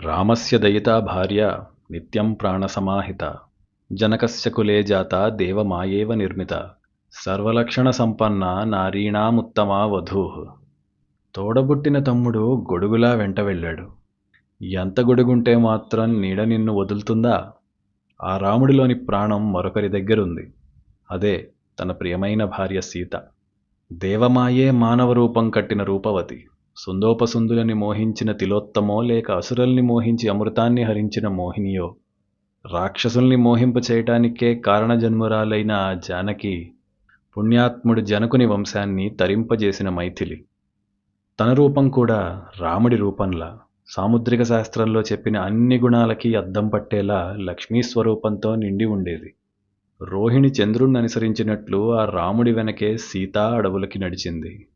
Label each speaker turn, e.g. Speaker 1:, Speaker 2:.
Speaker 1: రామస్య దయితా భార్య నిత్యం ప్రాణసమాహిత జనకస్య కులే జాత దేవమాయేవ నిర్మిత సర్వలక్షణ సంపన్న నారీణాముత్తమా వధూః. తోడబుట్టిన తమ్ముడు గొడుగులా వెంట వెళ్ళాడు. ఎంత గొడుగుంటే మాత్రం నీడ నిన్ను వదులుతుందా? ఆ రాముడిలోని ప్రాణం మరొకరి దగ్గరుంది. అదే తన ప్రియమైన భార్య సీత. దేవమాయే మానవ రూపం కట్టిన రూపవతి. సుందోపసుందులని మోహించిన తిలోత్తమో, లేక అసురుల్ని మోహించి అమృతాన్ని హరించిన మోహినియో, రాక్షసుల్ని మోహింప చేయటానికే కారణజన్మురాలైన ఆ జానకి, పుణ్యాత్ముడు జనకుని వంశాన్ని తరింపజేసిన మైథిలి. తన రూపం కూడా రాముడి రూపంలా, సాముద్రిక శాస్త్రంలో చెప్పిన అన్ని గుణాలకి అద్దం పట్టేలా లక్ష్మీ స్వరూపంతో నిండి ఉండేది. రోహిణి చంద్రుణ్ణి అనుసరించినట్లు ఆ రాముడి వెనకే సీత అడవులకి నడిచింది.